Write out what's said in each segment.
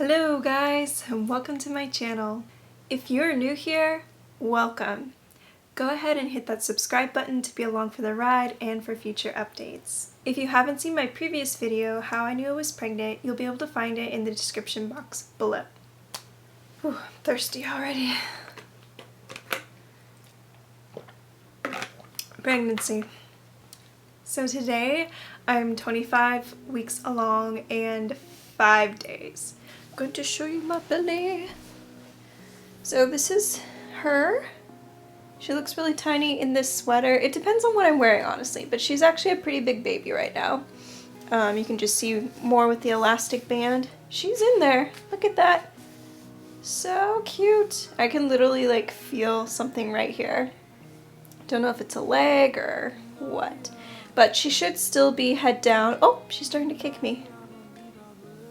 Hello guys, and welcome to my channel. If you're new here, welcome. Go ahead and hit that subscribe button to be along for the ride and for future updates. If you haven't seen my previous video, How I Knew I Was Pregnant, you'll be able to find it in the description box below. Whew, I'm thirsty already. Pregnancy. So today, I'm 25 weeks along and 5 days. I'm going to show you my belly. So this is her. She looks really tiny in this sweater. It depends on what I'm wearing, honestly, but she's actually a pretty big baby right now. You can just see more with the elastic band. She's in there. Look at that. So cute. I can literally like feel something right here. Don't know if it's a leg or what, but she should still be head down. Oh, she's starting to kick me.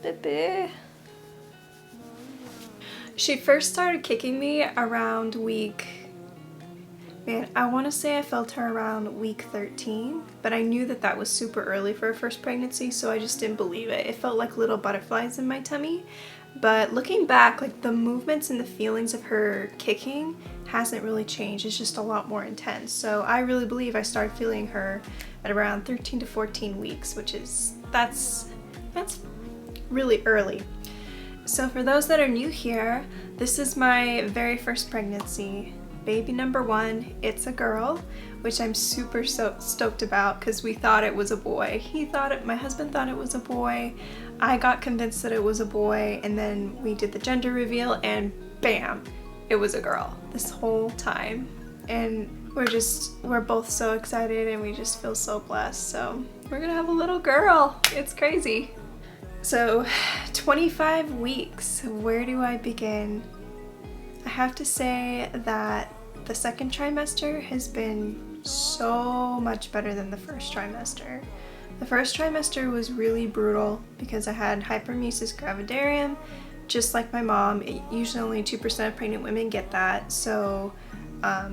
Baby. She first started kicking me around I want to say I felt her around week 13, but I knew that that was super early for her first pregnancy, so I just didn't believe it. It felt like little butterflies in my tummy, but looking back, like the movements and the feelings of her kicking hasn't really changed. It's just a lot more intense. So I really believe I started feeling her at around 13 to 14 weeks, which is, that's really early. So for those that are new here, this is my very first pregnancy. Baby number one, it's a girl, which I'm super stoked about because we thought it was a boy. My husband thought it was a boy. I got convinced that it was a boy, and then we did the gender reveal and bam, it was a girl this whole time. And we're both so excited and we just feel so blessed. So we're gonna have a little girl. It's crazy. So 25 weeks, where do I begin? I have to say that the second trimester has been so much better than the first trimester. The first trimester was really brutal because I had hyperemesis gravidarum, just like my mom. Usually only 2% of pregnant women get that, so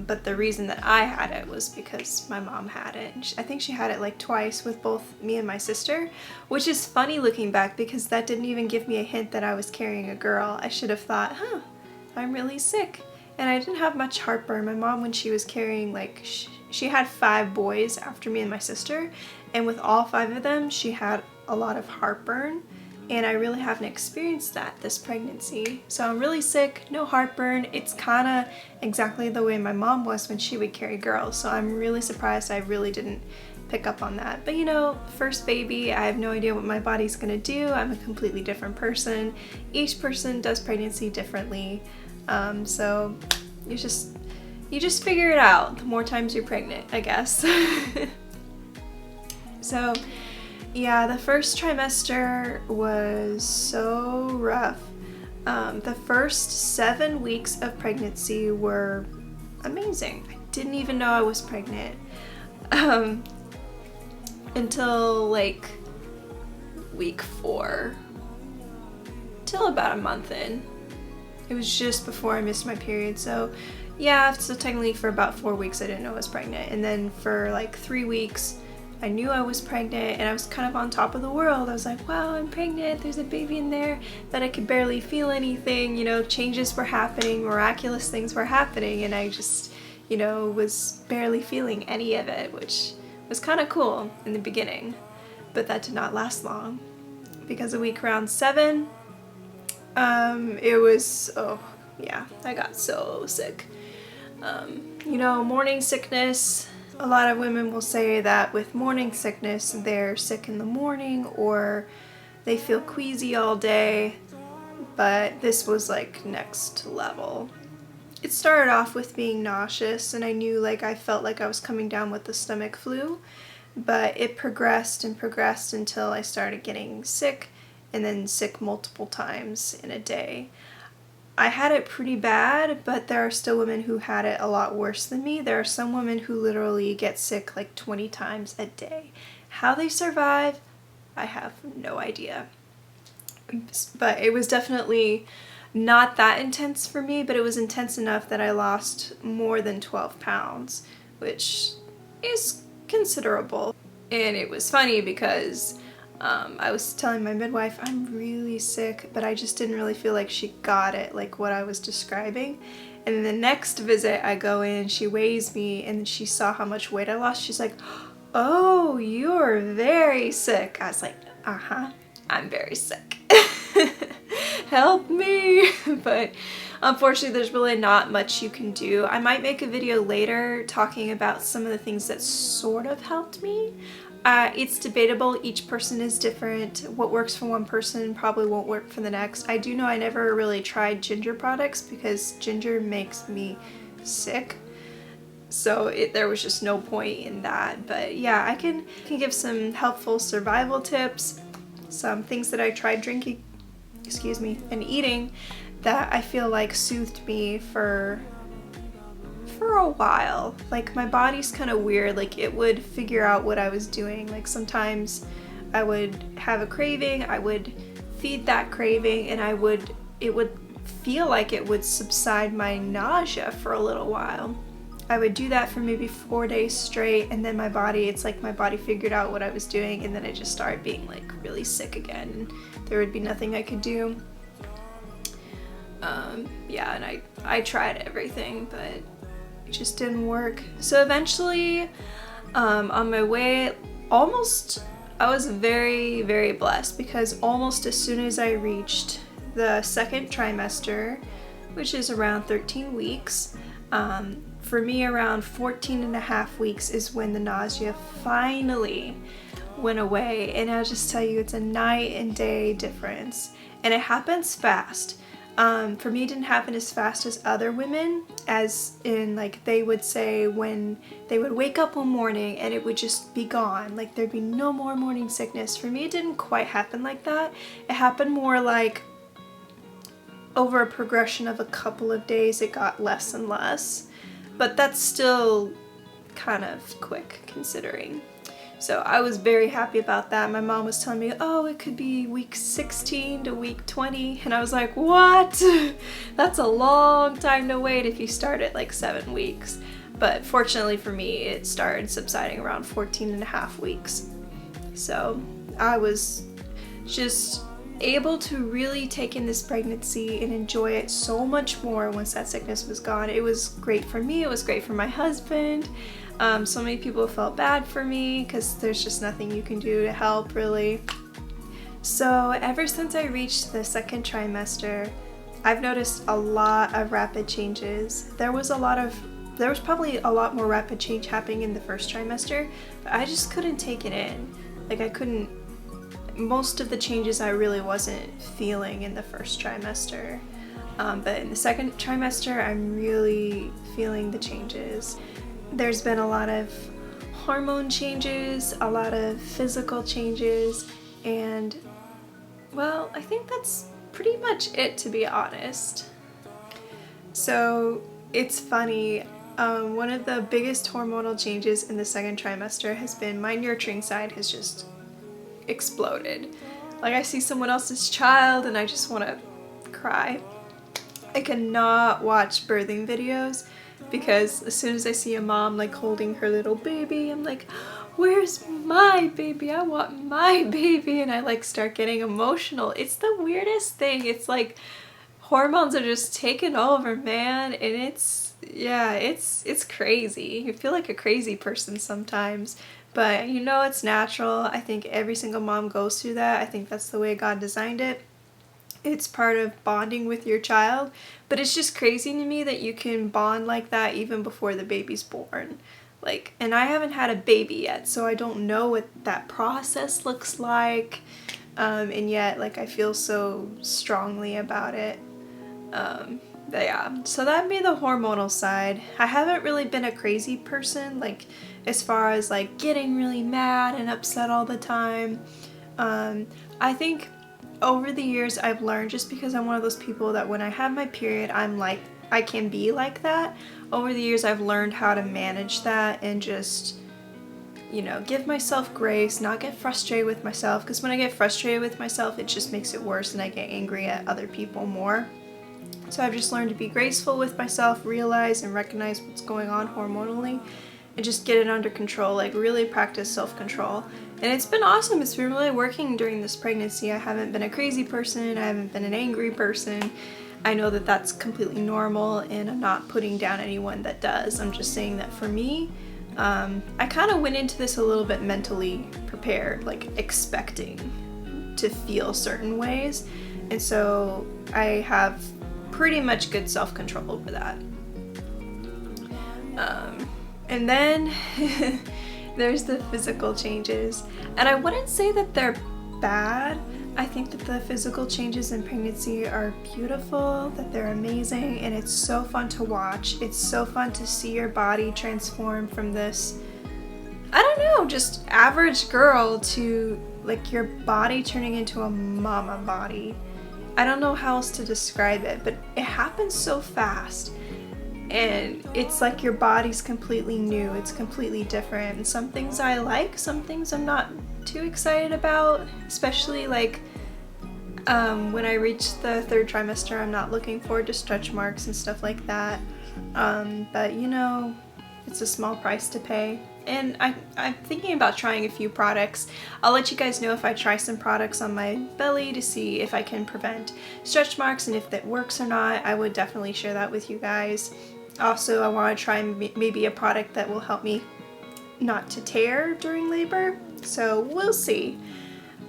but the reason that I had it was because my mom had it. I think she had it like twice with both me and my sister, which is funny looking back because that didn't even give me a hint that I was carrying a girl. I should have thought, I'm really sick. And I didn't have much heartburn. My mom, when she was carrying, like, she had 5 boys after me and my sister, and with all 5 of them, she had a lot of heartburn, and I really haven't experienced that this pregnancy. So I'm really sick, no heartburn. It's kind of exactly the way my mom was when she would carry girls, so I'm really surprised I really didn't pick up on that. But you know, first baby, I have no idea what my body's gonna do. I'm a completely different person. Each person does pregnancy differently. So you just figure it out the more times you're pregnant, I guess. So yeah, the first trimester was so rough. The first 7 weeks of pregnancy were amazing. I didn't even know I was pregnant until like week 4, till about a month in. It was just before I missed my period, so yeah, so technically for about 4 weeks I didn't know I was pregnant, and then for like 3 weeks I knew I was pregnant, and I was kind of on top of the world. I was like, wow, I'm pregnant, there's a baby in there, but I could barely feel anything, you know, changes were happening, miraculous things were happening, and I just, you know, was barely feeling any of it, which was kind of cool in the beginning, but that did not last long, because a week around 7, it was, oh yeah, I got so sick. You know, morning sickness, a lot of women will say that with morning sickness, they're sick in the morning or they feel queasy all day, but this was like next level. It started off with being nauseous, and I knew like I felt like I was coming down with the stomach flu, but it progressed and progressed until I started getting sick, and then sick multiple times in a day. I had it pretty bad, but there are still women who had it a lot worse than me. There are some women who literally get sick like 20 times a day. How they survive, I have no idea. But it was definitely not that intense for me, but it was intense enough that I lost more than 12 pounds, which is considerable. And it was funny because I was telling my midwife, I'm really sick, but I just didn't really feel like she got it, like what I was describing. And then the next visit I go in, she weighs me, and she saw how much weight I lost. She's like, oh, you're very sick. I was like, uh-huh, I'm very sick. Help me. But unfortunately, there's really not much you can do. I might make a video later talking about some of the things that sort of helped me. It's debatable. Each person is different. What works for one person probably won't work for the next. I do know I never really tried ginger products because ginger makes me sick. So there was just no point in that. But yeah, I can give some helpful survival tips, some things that I tried drinking, and eating that I feel like soothed me for a while. Like my body's kind of weird, like it would figure out what I was doing. Like sometimes I would have a craving, I would feed that craving, and it would feel like it would subside my nausea for a little while. I would do that for maybe 4 days straight, and then it's like my body figured out what I was doing, and then I just started being like really sick again, and there would be nothing I could do. Yeah, and I tried everything, but it just didn't work. So eventually, on my way, I was very, very blessed because almost as soon as I reached the second trimester, which is around 13 weeks, for me around 14 and a half weeks is when the nausea finally went away. And I'll just tell you, it's a night and day difference. And it happens fast. For me, it didn't happen as fast as other women, as in like they would say when they would wake up one morning and it would just be gone, like there'd be no more morning sickness. For me, it didn't quite happen like that. It happened more like over a progression of a couple of days, it got less and less, but that's still kind of quick considering. So I was very happy about that. My mom was telling me, oh, it could be week 16 to week 20. And I was like, what? That's a long time to wait if you start at like 7 weeks. But fortunately for me, it started subsiding around 14 and a half weeks. So I was just able to really take in this pregnancy and enjoy it so much more once that sickness was gone. It was great for me. It was great for my husband. So many people felt bad for me because there's just nothing you can do to help, really. So ever since I reached the second trimester, I've noticed a lot of rapid changes. There was probably a lot more rapid change happening in the first trimester, but I just couldn't take it in. Like most of the changes I really wasn't feeling in the first trimester. But in the second trimester, I'm really feeling the changes. There's been a lot of hormone changes, a lot of physical changes, and well, I think that's pretty much it, to be honest. So it's funny, one of the biggest hormonal changes in the second trimester has been my nurturing side has just exploded. Like I see someone else's child and I just want to cry. I cannot watch birthing videos because as soon as I see a mom like holding her little baby, I'm like, where's my baby? I want my baby. And I like start getting emotional. It's the weirdest thing. It's like hormones are just taking over, man. And it's crazy. You feel like a crazy person sometimes, but you know, it's natural. I think every single mom goes through that. I think that's the way God designed it. It's part of bonding with your child, but it's just crazy to me that you can bond like that even before the baby's born. Like, and I haven't had a baby yet, so I don't know what that process looks like, and yet, like, I feel so strongly about it. But yeah, so that'd be the hormonal side. I haven't really been a crazy person, like, as far as, like, getting really mad and upset all the time. I think over the years I've learned, just because I'm one of those people that when I have my period, I'm like, I can be like that. Over the years I've learned how to manage that and just, you know, give myself grace, not get frustrated with myself, because when I get frustrated with myself, it just makes it worse and I get angry at other people more. So I've just learned to be graceful with myself, realize and recognize what's going on hormonally, and just get it under control, like really practice self-control. And it's been awesome. It's been really working during this pregnancy. I haven't been a crazy person. I haven't been an angry person. I know that that's completely normal, and I'm not putting down anyone that does. I'm just saying that for me, I kind of went into this a little bit mentally prepared, like expecting to feel certain ways. And so I have pretty much good self-control over that. And then there's the physical changes. And I wouldn't say that they're bad. I think that the physical changes in pregnancy are beautiful, that they're amazing, and it's so fun to watch. It's so fun to see your body transform from this, I don't know, just average girl to like your body turning into a mama body. I don't know how else to describe it, but it happens so fast. And it's like your body's completely new. It's completely different. And some things I like, some things I'm not too excited about, especially like when I reach the 3rd trimester. I'm not looking forward to stretch marks and stuff like that, but you know, it's a small price to pay. And I'm thinking about trying a few products. I'll let you guys know if I try some products on my belly to see if I can prevent stretch marks and if that works or not. I would definitely share that with you guys. Also, I want to try maybe a product that will help me not to tear during labor, so we'll see.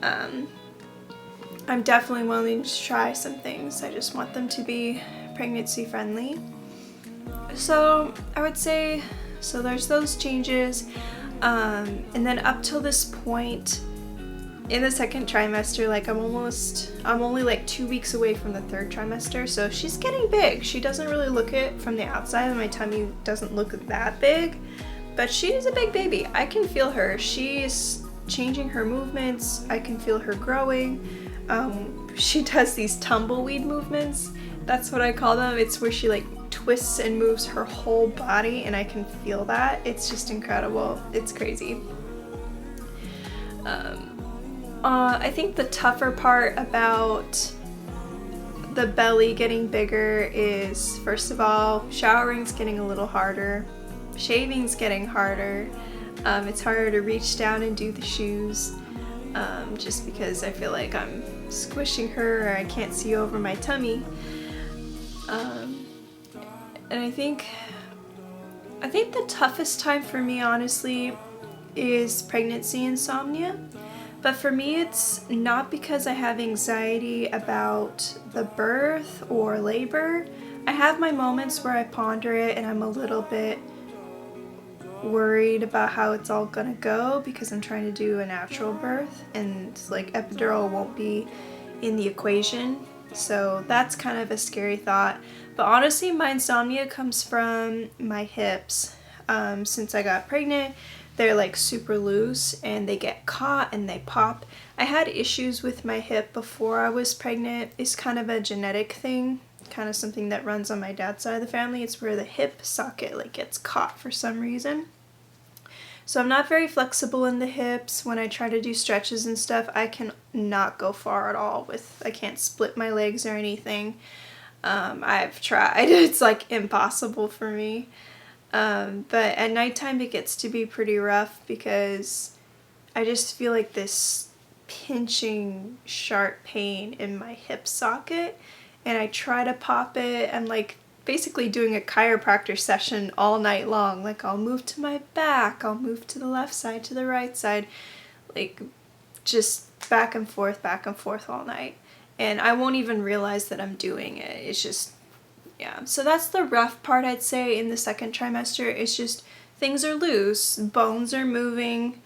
I'm definitely willing to try some things. I just want them to be pregnancy friendly. So I would say, so there's those changes, and then up till this point in the 2nd trimester, like I'm only like 2 weeks away from the 3rd trimester, so she's getting big. She doesn't really look it from the outside, and my tummy doesn't look that big, but she's a big baby. I can feel her. She's changing her movements. I can feel her growing. She does these tumbleweed movements. That's what I call them. It's where she like twists and moves her whole body, and I can feel that. It's just incredible. It's crazy. I think the tougher part about the belly getting bigger is, first of all, showering's getting a little harder. Shaving's getting harder. It's harder to reach down and do the shoes, just because I feel like I'm squishing her, or I can't see over my tummy. And I think the toughest time for me, honestly, is pregnancy insomnia. But for me, it's not because I have anxiety about the birth or labor. I have my moments where I ponder it and I'm a little bit worried about how it's all gonna go, because I'm trying to do a natural birth and like epidural won't be in the equation. So that's kind of a scary thought. But honestly, my insomnia comes from my hips. Since I got pregnant, they're like super loose and they get caught and they pop. I had issues with my hip before I was pregnant. It's kind of a genetic thing, kind of something that runs on my dad's side of the family. It's where the hip socket like gets caught for some reason. So I'm not very flexible in the hips. When I try to do stretches and stuff, I can not go far at all I can't split my legs or anything. I've tried. It's like impossible for me. But at nighttime it gets to be pretty rough because I just feel like this pinching sharp pain in my hip socket, and I try to pop it. I'm like basically doing a chiropractor session all night long. Like I'll move to my back, I'll move to the left side, to the right side, like just back and forth all night. And I won't even realize that I'm doing it. It's just, yeah. So that's the rough part, I'd say, in the 2nd trimester. It's just things are loose, bones are moving,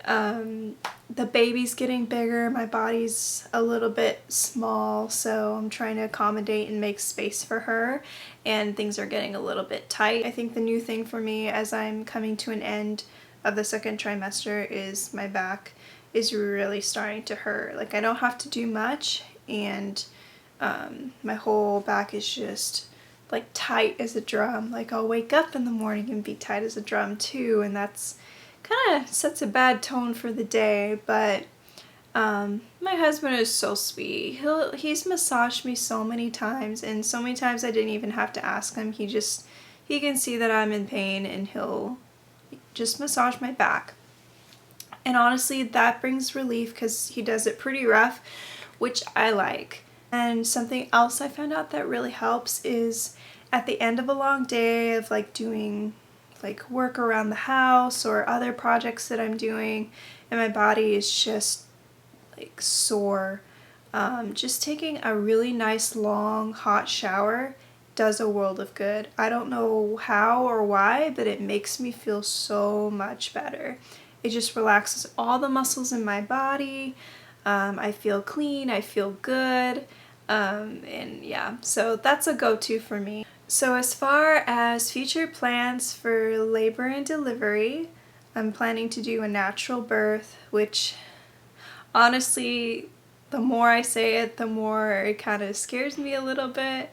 the baby's getting bigger, my body's a little bit small, so I'm trying to accommodate and make space for her, and things are getting a little bit tight. I think the new thing for me as I'm coming to an end of the 2nd trimester is my back is really starting to hurt. Like I don't have to do much, and my whole back is just like tight as a drum. Like I'll wake up in the morning and be tight as a drum too, and that's kind of sets a bad tone for the day. But my husband is so sweet. He's massaged me so many times, and so many times I didn't even have to ask him. He can see that I'm in pain, and he'll just massage my back. And honestly, that brings relief because he does it pretty rough, which I like. And something else I found out that really helps is at the end of a long day of like doing like work around the house or other projects that I'm doing, and my body is just like sore. Just taking a really nice long hot shower does a world of good. I don't know how or why, but it makes me feel so much better. It just relaxes all the muscles in my body. I feel clean, I feel good, and yeah, so that's a go-to for me. So as far as future plans for labor and delivery, I'm planning to do a natural birth, which honestly, the more I say it, the more it kind of scares me a little bit.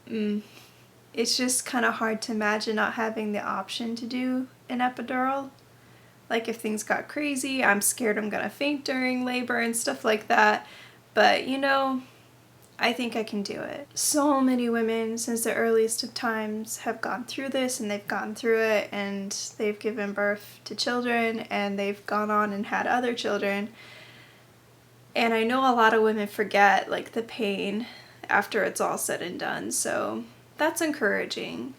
It's just kind of hard to imagine not having the option to do an epidural. Like if things got crazy, I'm scared I'm gonna faint during labor and stuff like that. But you know, I think I can do it. So many women since the earliest of times have gone through this, and they've gone through it, and they've given birth to children, and they've gone on and had other children. And I know a lot of women forget like the pain after it's all said and done, so that's encouraging.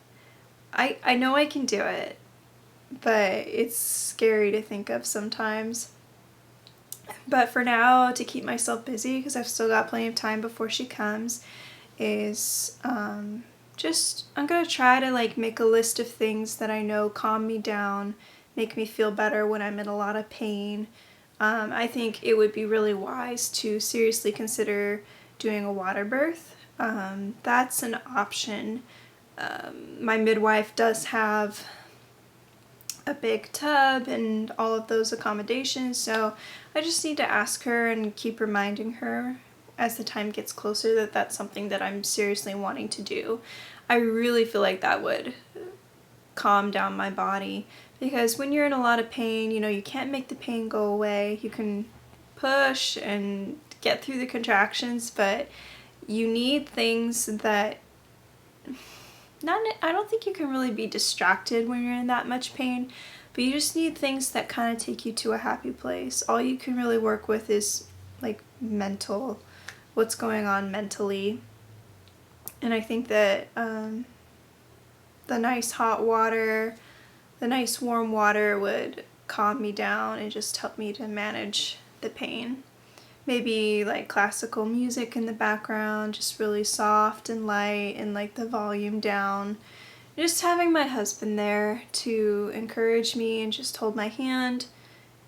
I know I can do it, but it's scary to think of sometimes. But for now, to keep myself busy, because I've still got plenty of time before she comes, is I'm gonna try to like make a list of things that I know calm me down, make me feel better when I'm in a lot of pain. I think it would be really wise to seriously consider doing a water birth. That's an option. My midwife does have a big tub and all of those accommodations, so I just need to ask her and keep reminding her as the time gets closer that that's something that I'm seriously wanting to do. I really feel like that would calm down my body, because when you're in a lot of pain, you know, you can't make the pain go away. You can push and get through the contractions, but you need things that I don't think you can really be distracted when you're in that much pain, but you just need things that kind of take you to a happy place. All you can really work with is like what's going on mentally. And I think that the nice hot water, the nice warm water would calm me down and just help me to manage the pain. Maybe like classical music in the background, just really soft and light, and like the volume down. Just having my husband there to encourage me and just hold my hand.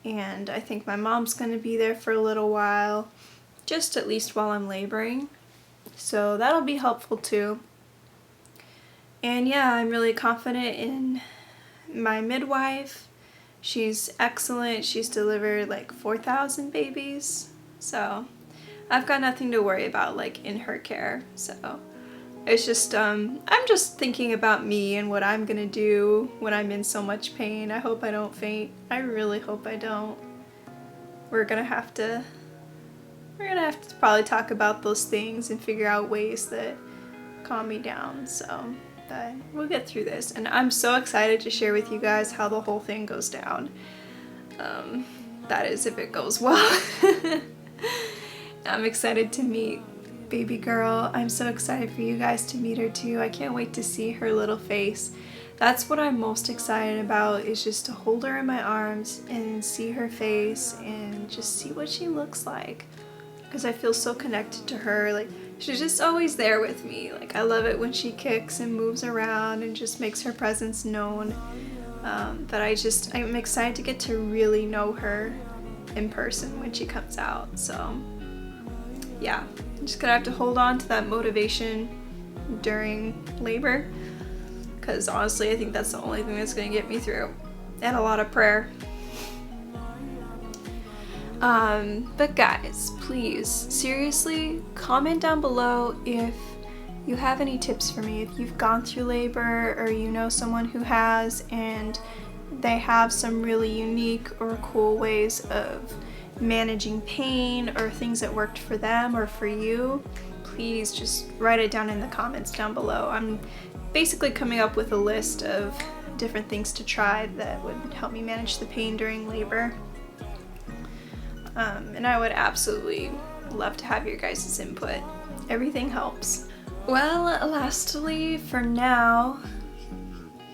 And I think my mom's going to be there for a little while, just at least while I'm laboring. So that'll be helpful too. And yeah, I'm really confident in my midwife. She's excellent. She's delivered like 4,000 babies. So I've got nothing to worry about like in her care. So it's just I'm just thinking about me and what I'm gonna do when I'm in so much pain. I hope I don't faint. I really hope I don't. We're gonna have to probably talk about those things and figure out ways that calm me down. So but we'll get through this, and I'm so excited to share with you guys how the whole thing goes down. That is, if it goes well. I'm excited to meet baby girl. I'm so excited for you guys to meet her too. I can't wait to see her little face. That's what I'm most excited about, is just to hold her in my arms and see her face and just see what she looks like, because I feel so connected to her. Like, she's just always there with me. Like, I love it when she kicks and moves around and just makes her presence known. But I'm excited to get to really know her in person when she comes out. So yeah, I'm just gonna have to hold on to that motivation during labor, because honestly I think that's the only thing that's gonna get me through, and a lot of prayer. But guys, please, seriously, comment down below if you have any tips for me, if you've gone through labor or you know someone who has and they have some really unique or cool ways of managing pain or things that worked for them or for you. Please just write it down in the comments down below. I'm basically coming up with a list of different things to try that would help me manage the pain during labor. And I would absolutely love to have your guys' input. Everything helps. Well, lastly, for now,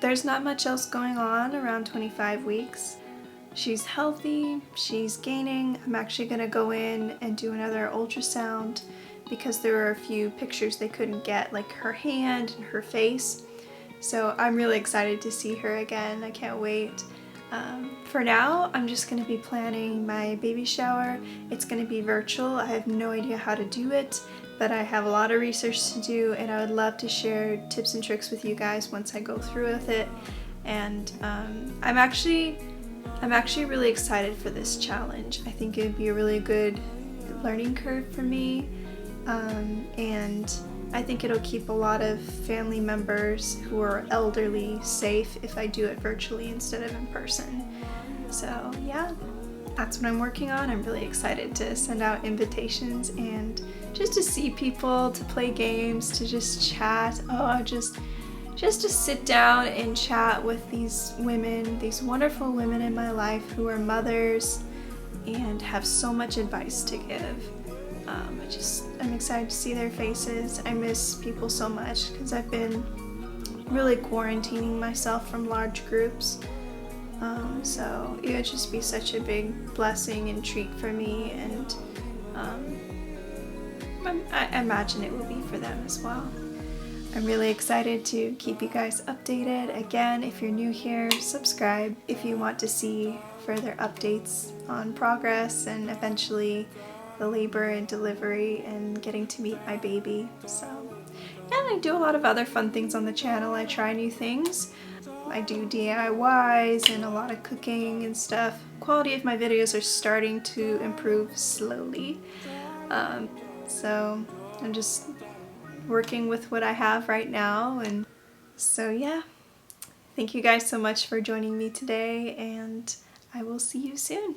there's not much else going on around 25 weeks. She's healthy, she's gaining. I'm actually gonna go in and do another ultrasound because there were a few pictures they couldn't get, like her hand and her face. So I'm really excited to see her again. I can't wait. For now, I'm just going to be planning my baby shower. It's going to be virtual. I have no idea how to do it, but I have a lot of research to do, and I would love to share tips and tricks with you guys once I go through with it. And I'm actually really excited for this challenge. I think it would be a really good learning curve for me, and I think it'll keep a lot of family members who are elderly safe if I do it virtually instead of in person. So yeah, that's what I'm working on. I'm really excited to send out invitations and just to see people, to play games, to just chat. Oh, just to sit down and chat with these women, these wonderful women in my life who are mothers and have so much advice to give. I'm excited to see their faces. I miss people so much because I've been really quarantining myself from large groups. So it would just be such a big blessing and treat for me, and I imagine it will be for them as well. I'm really excited to keep you guys updated. Again, if you're new here, subscribe if you want to see further updates on progress and eventually the labor and delivery and getting to meet my baby. So, and I do a lot of other fun things on the channel. I try new things. I do DIYs and a lot of cooking and stuff. Quality of my videos are starting to improve slowly. So I'm just working with what I have right now. And so yeah, thank you guys so much for joining me today, and I will see you soon.